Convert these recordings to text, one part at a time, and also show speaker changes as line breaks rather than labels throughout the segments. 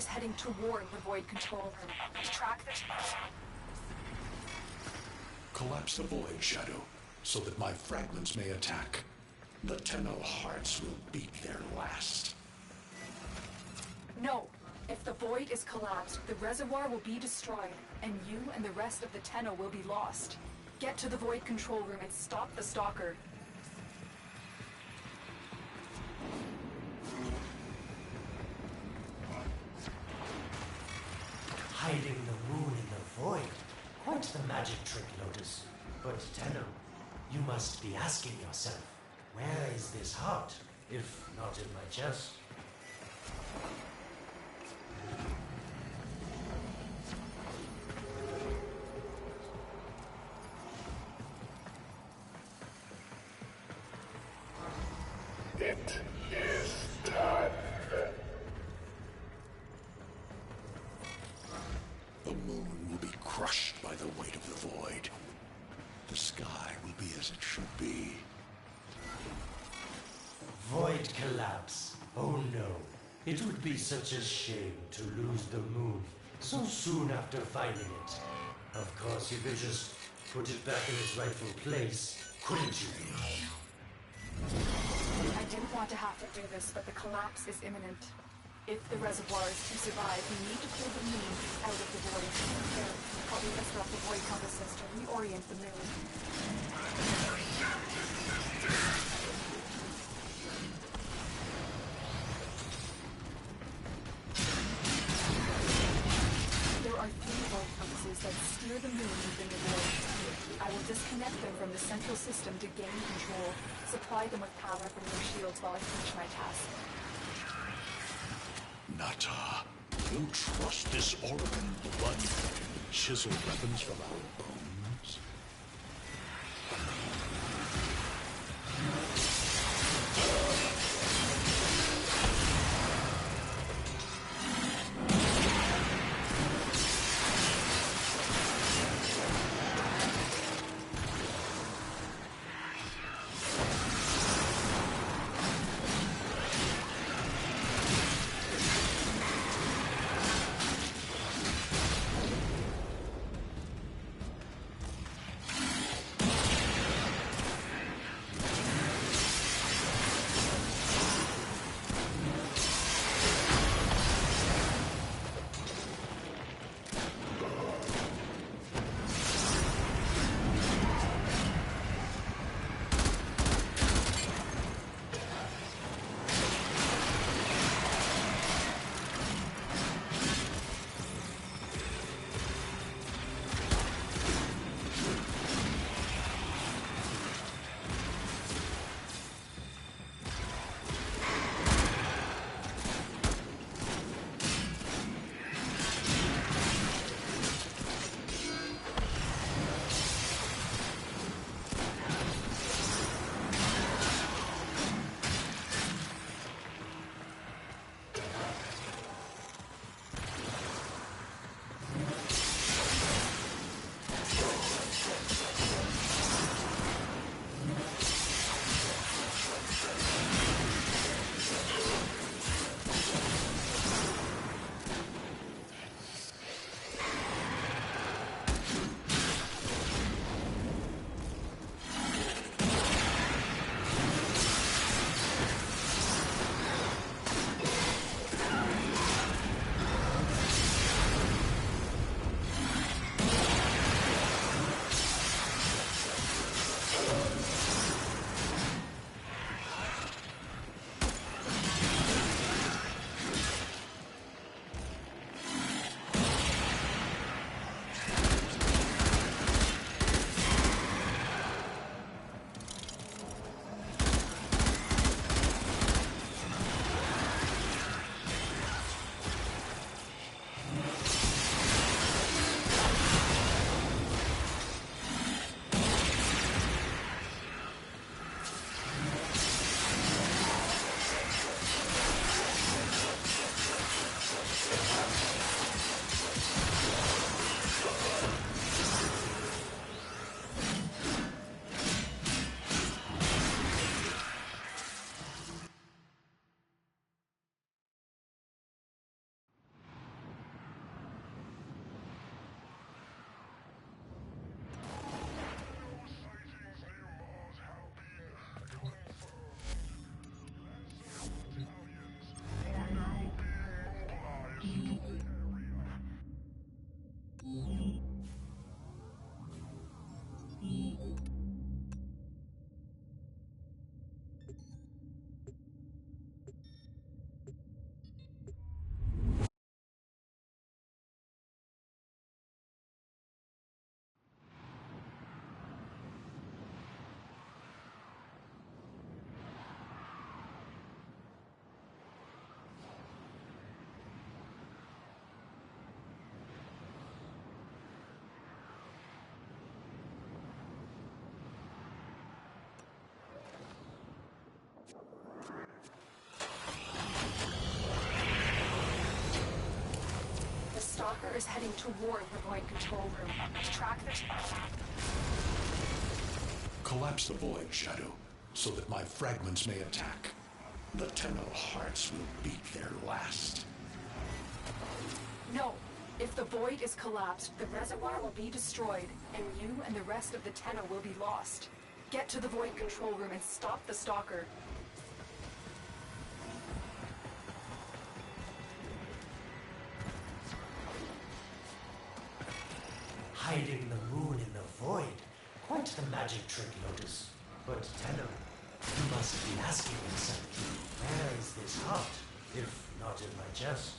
is heading toward the void control room. Track the...
Collapse the void, Shadow, so that my fragments may attack. The Tenno hearts will beat their last.
No. If the void is collapsed, the reservoir will be destroyed, and you and the rest of the Tenno will be lost. Get to the void control room and stop the stalker.
Hiding the moon in the void. Quite the magic trick, Lotus. But Tenno, you must be asking yourself, where is this heart, if not in my chest?
It is done.
The moon will be crushed by the weight of the void. The sky will be as it should be.
Void collapse. Oh no. It would be such a shame to lose the moon so soon after finding it. Of course, you could just put it back in its rightful place, couldn't you?
I didn't want to have to do this, but the collapse is imminent. If the reservoir is to survive, we need to pull the moon out of the void. There, help me disrupt the void compasses to reorient the moon. There are 3 void compasses that steer the moon within the void. I will disconnect them from the central system to gain control. Supply them with power from their shields while I finish my task.
Nata, you trust this Oregon blood to chisel weapons from our bones?
reservoir is heading toward the void control room. Track the...
Collapse the void, Shadow, so that my fragments may attack. The Tenno hearts will beat their last.
No. If the void is collapsed, the reservoir will be destroyed, and you and the rest of the Tenno will be lost. Get to the void control room and stop the stalker.
Hiding the moon in the void. Quite the magic trick, Lotus. But Tenno, you must be asking yourself, where is this heart, if not in my chest?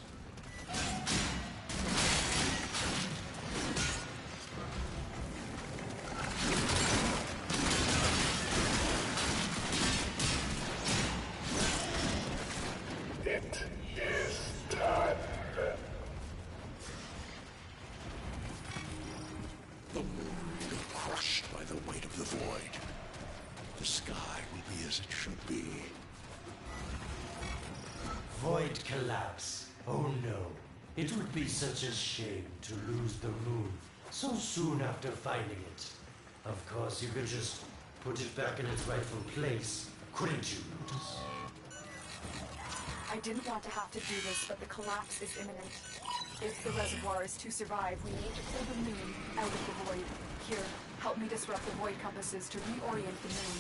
It is done.
The moon will be crushed by the weight of the void. The sky will be as it should be.
Void collapse. Oh no. It would be such a shame to lose the moon so soon after finding it. Of course, you could just put it back in its rightful place, couldn't you, Lotus?
I didn't want to have to do this, but the collapse is imminent. If the reservoir is to survive, we need to pull the moon out of the void. Here, help me disrupt the void compasses to reorient the moon.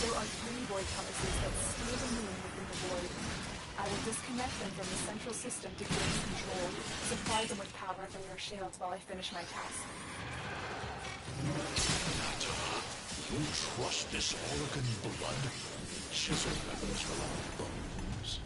There are 3 void compasses that steer the moon within the void. I will disconnect them from the central system to gain control. Supply them with power from your shields while I finish my task.
You trust this Oregon blood? Chisel weapons for our bones.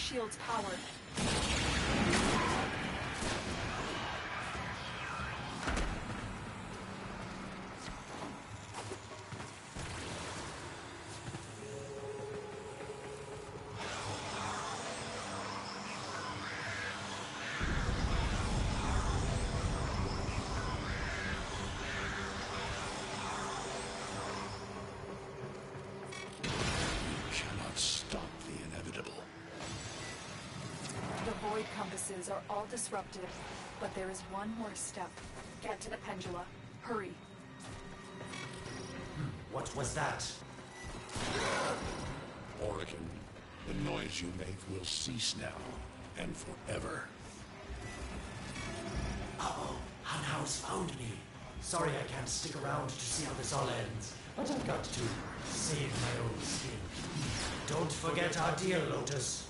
shield's power. Void compasses are all disrupted, but there is one more step. Get to the pendula. Hurry.
What was that?
Oregon, the noise you make will cease now, and forever.
Uh-oh, Hunhouse found me. Sorry I can't stick around to see how this all ends, but I've got to save my own skin. Don't forget our dear Lotus.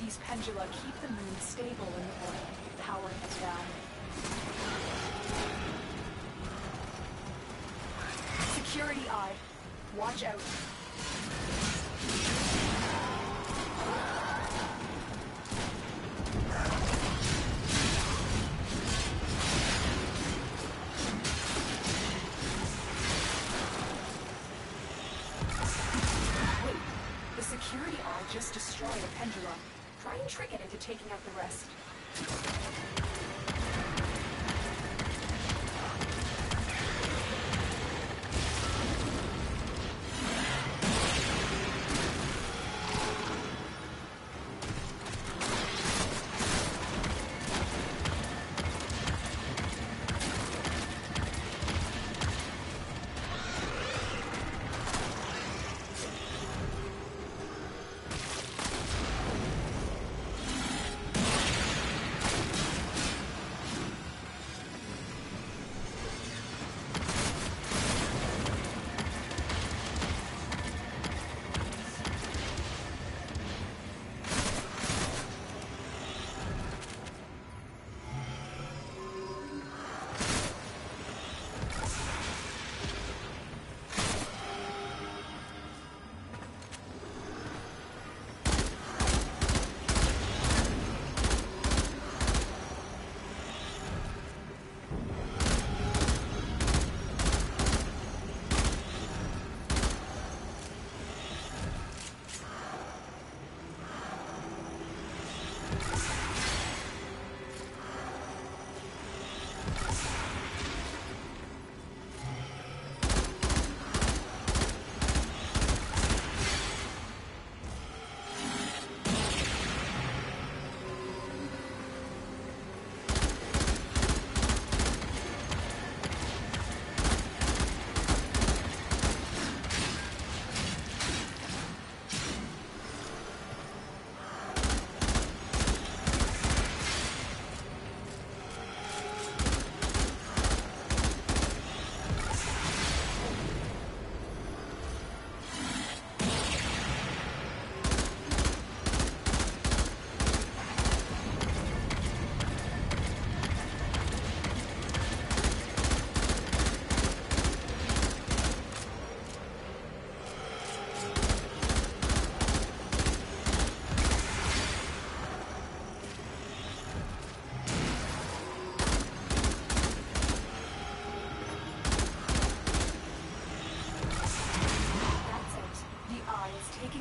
These pendula keep the moon stable in the void, powering it down. Security eye. Watch out. Wait, the security eye just destroyed a pendulum. Try and trick it into taking out the rest.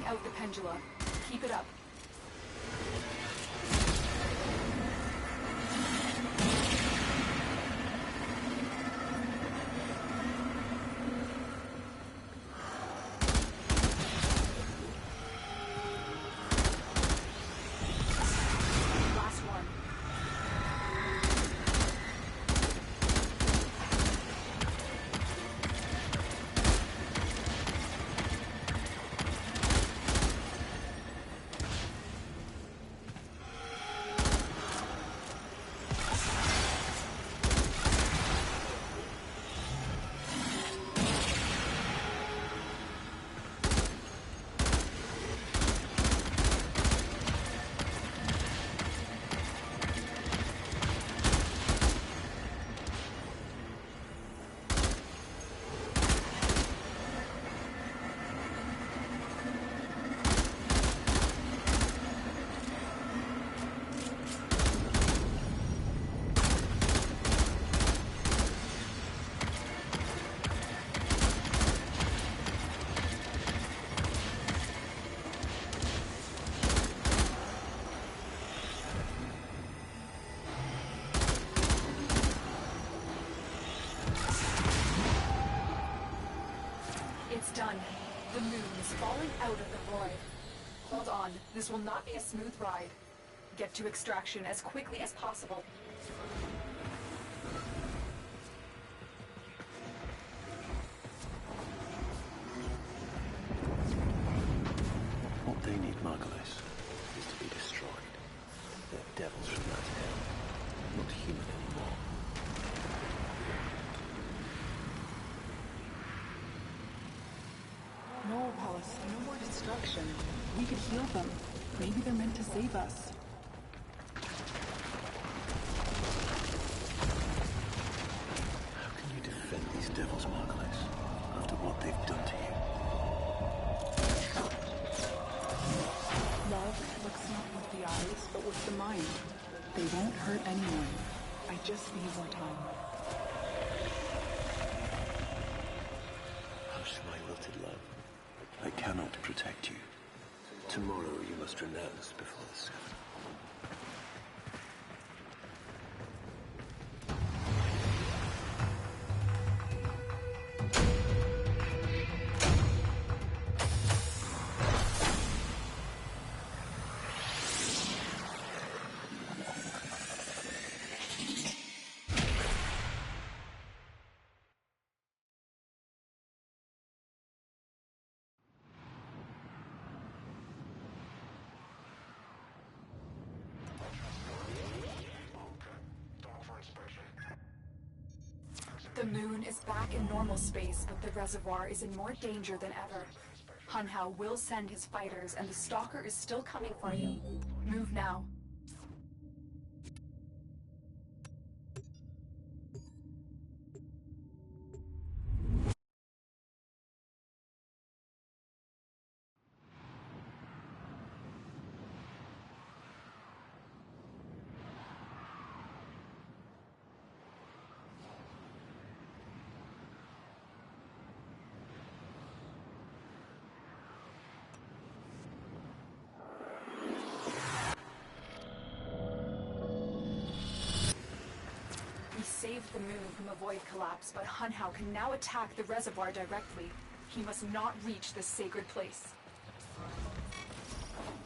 Out the pendula. Keep it up. Last one. It's done. The moon is falling out of the void. Hold on, this will not be a smooth ride. Get to extraction as quickly as possible.
What they need, Margulis, is to be destroyed. They're devils from that hell, not human anymore.
No, Paulus, no more destruction. We could heal them. Maybe they're meant to save us.
How can you defend these devils, Margulis, after what they've done to you?
Love looks not with the eyes, but with the mind. They won't hurt anyone. I just need more time.
Hush, my wilted love. I cannot protect you. Tomorrow you must renounce before the sun.
The moon is back in normal space, but the reservoir is in more danger than ever. Hunhao will send his fighters, and the Stalker is still coming for you. Move now. We saved the moon from a void collapse, but Hunhao can now attack the reservoir directly. He must not reach this sacred place.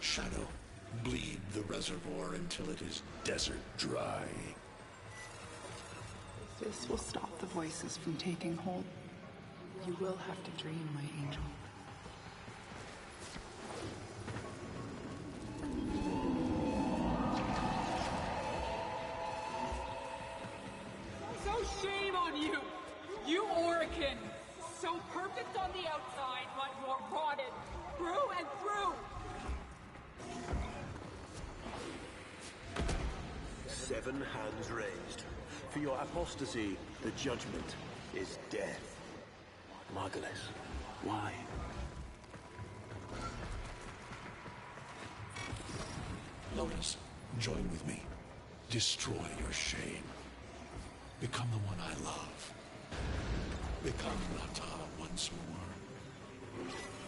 Shadow, bleed the reservoir until it is desert dry.
This will stop the voices from taking hold. You will have to dream, my angel.
So shame on you! You Orican! So perfect on the outside, but you're rotted through and through!
7 hands raised. For your apostasy, the judgment is death. Margulis, why?
Lotus, join with me. Destroy your shame. Become the one I love. Become Nata once more.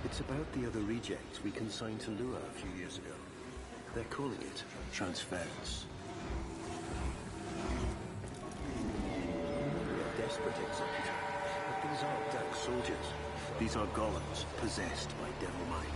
It's about the other rejects we consigned to Lua a few years ago. They're calling it transference. They're desperate executor, but these aren't dark soldiers. These are golems possessed by devil minds.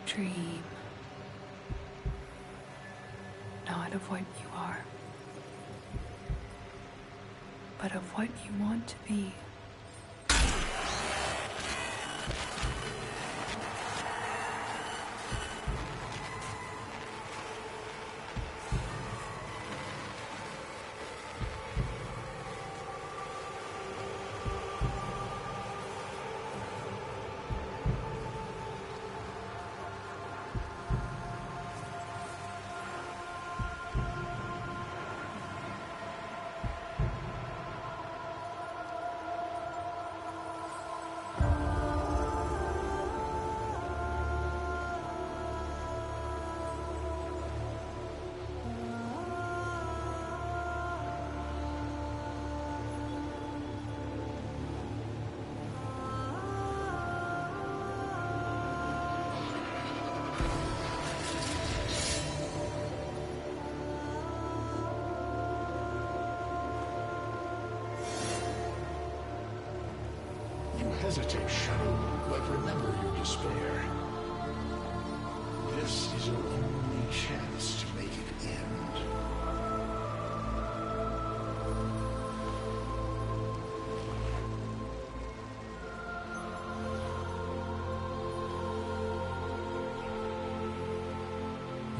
Dream. Not of what you are, but of what you want to be.
Hesitate, Shadow, but remember your despair. This is your only chance to make it end.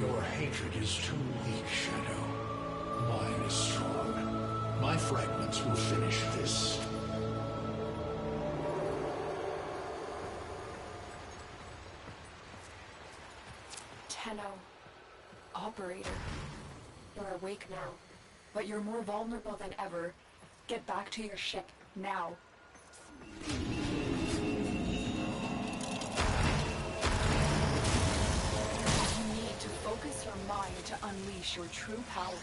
Your hatred is too weak, Shadow. Mine is strong. My fragments will finish this.
Tenno. Operator. You're awake now, but you're more vulnerable than ever. Get back to your ship, now. You need to focus your mind to unleash your true power.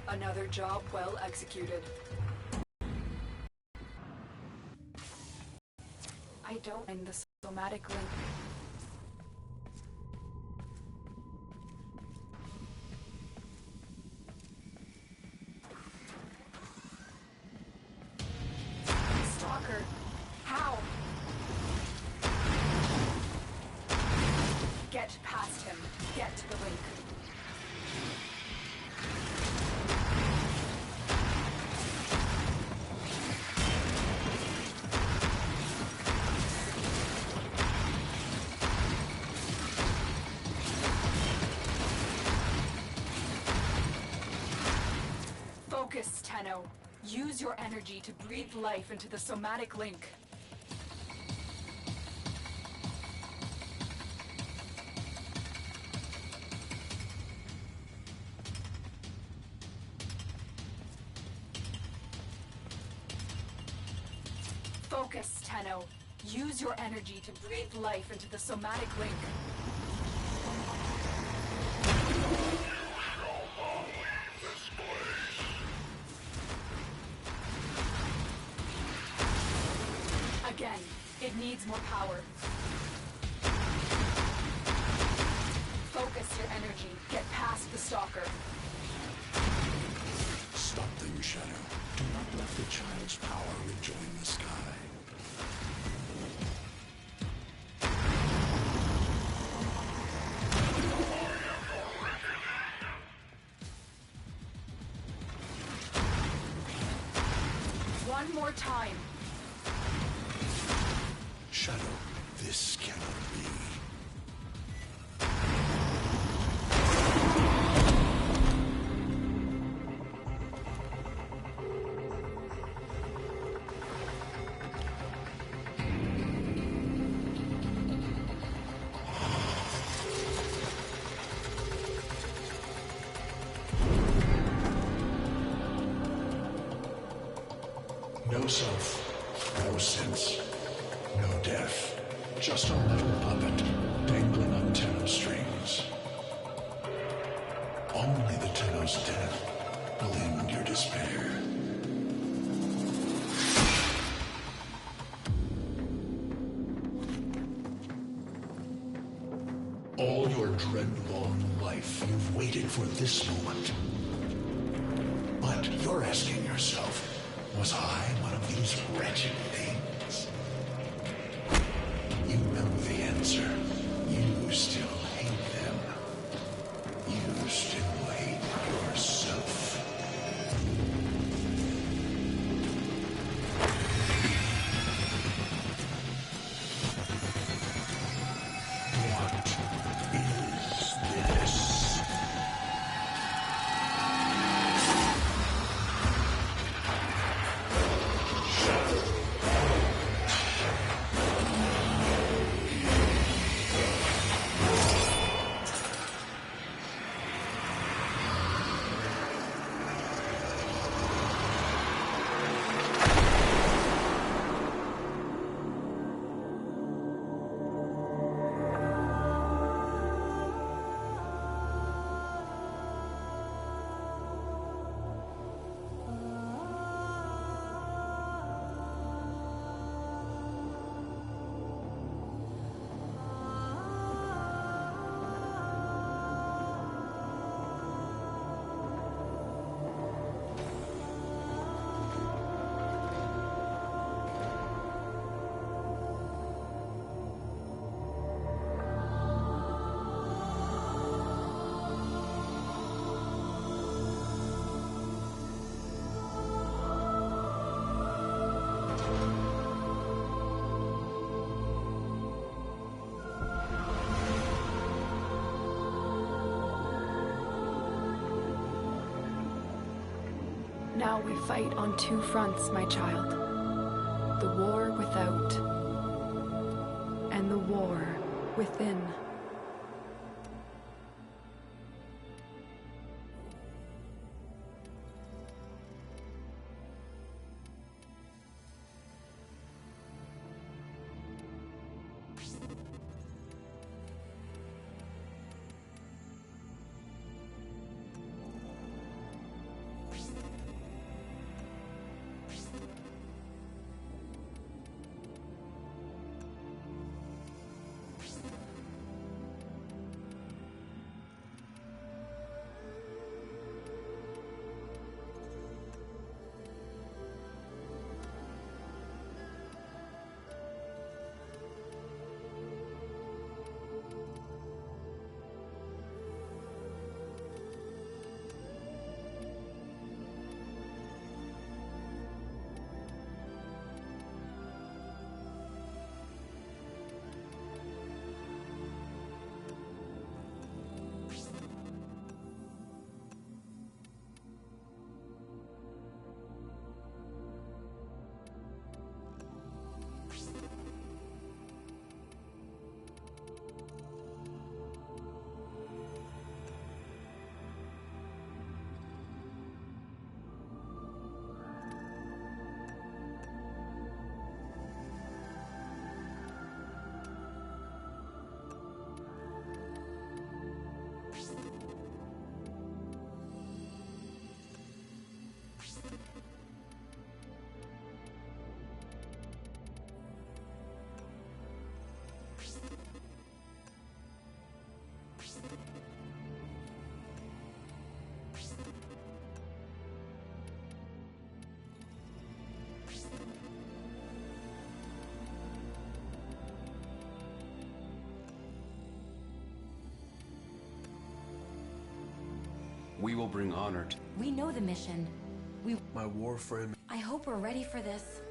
Another job well executed. I don't mind the somatic link. Stalker, how? Get past him. Get to the link. Focus, Tenno. Use your energy to breathe life into the somatic link. Focus, Tenno. Use your energy to breathe life into the somatic link. Again, it needs more power. Focus your energy. Get past the stalker.
Stop them, Shadow. Do not let the child's power rejoin the sky.
One more time.
Shadow, this cannot be. No self, no sense, no death. Just a little puppet dangling on Tenno strings. Only the Tenno's death will end your despair. All your dread-long life, you've waited for this moment. But you're asking yourself, was I one of these wretched things? You know the answer. You still hate them. You still hate yourself. What is this?
Now we fight on two fronts, my child. The war without, and the war within.
We will bring honor to...
We know the mission.
My warframe.
I hope we're ready for this.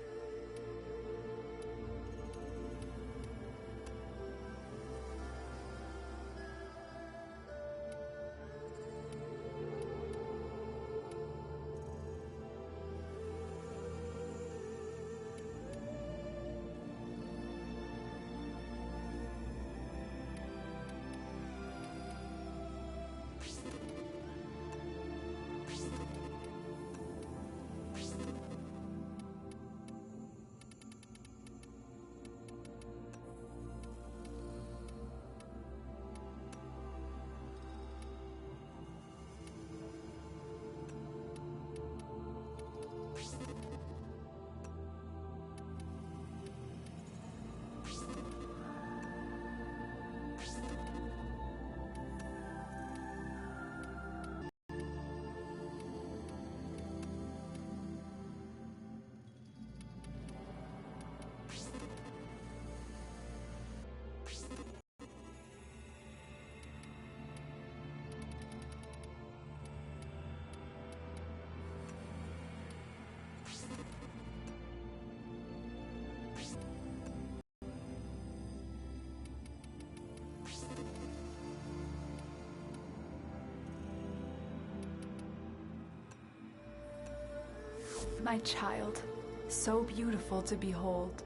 My child, so beautiful to behold.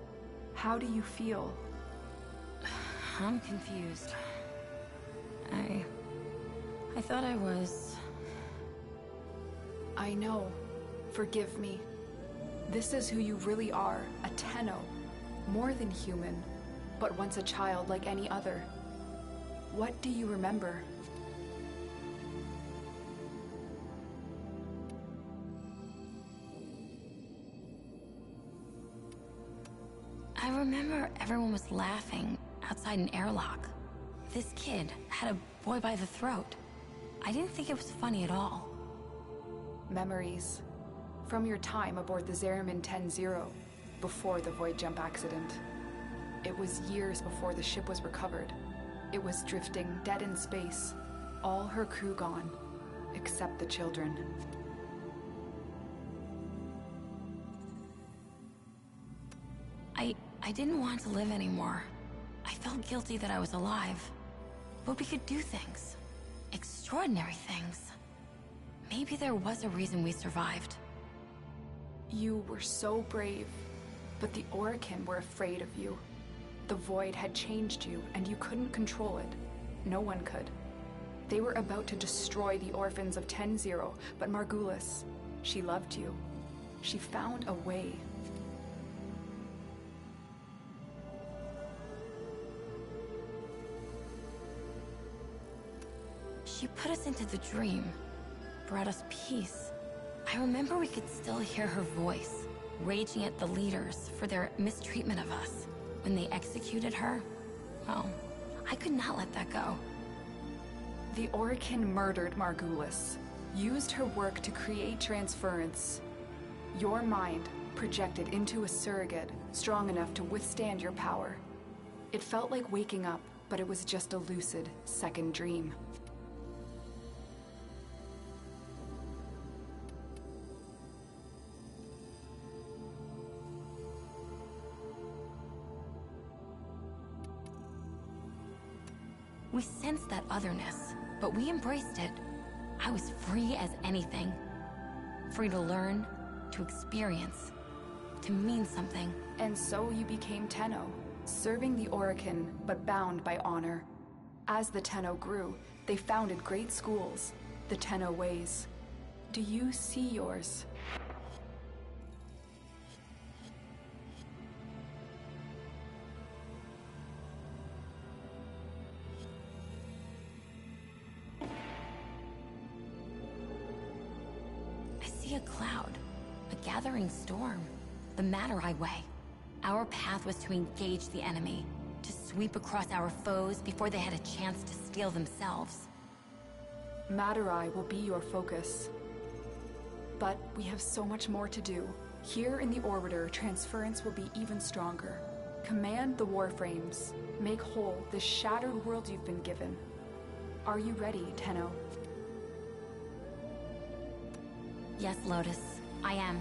How do you feel?
I'm confused. I thought I was...
I know. Forgive me. This is who you really are, a Tenno. More than human, but once a child like any other. What do you remember?
I remember everyone was laughing outside an airlock. This kid had a boy by the throat. I didn't think it was funny at all.
Memories. From your time aboard the Zariman 10-0, before the void jump accident. It was years before the ship was recovered. It was drifting dead in space. All her crew gone, except the children.
I didn't want to live anymore. I felt guilty that I was alive. But we could do things. Extraordinary things. Maybe there was a reason we survived.
You were so brave, but the Orokin were afraid of you. The Void had changed you, and you couldn't control it. No one could. They were about to destroy the orphans of 10-0, but Margulis, she loved you. She found a way.
She put us into the dream, brought us peace. I remember we could still hear her voice, raging at the leaders for their mistreatment of us. When they executed her, well, I could not let that go.
The Orokin murdered Margulis, used her work to create transference. Your mind projected into a surrogate strong enough to withstand your power. It felt like waking up, but it was just a lucid second dream.
We sensed that otherness, but we embraced it. I was free as anything. Free to learn, to experience, to mean something.
And so you became Tenno, serving the Orokin, but bound by honor. As the Tenno grew, they founded great schools, the Tenno ways. Do you see yours?
A cloud, a gathering storm, the Matarai way. Our path was to engage the enemy, to sweep across our foes before they had a chance to steal themselves.
Matarai will be your focus. But we have so much more to do. Here in the Orbiter, transference will be even stronger. Command the Warframes. Make whole this shattered world you've been given. Are you ready, Tenno?
Yes, Lotus, I am.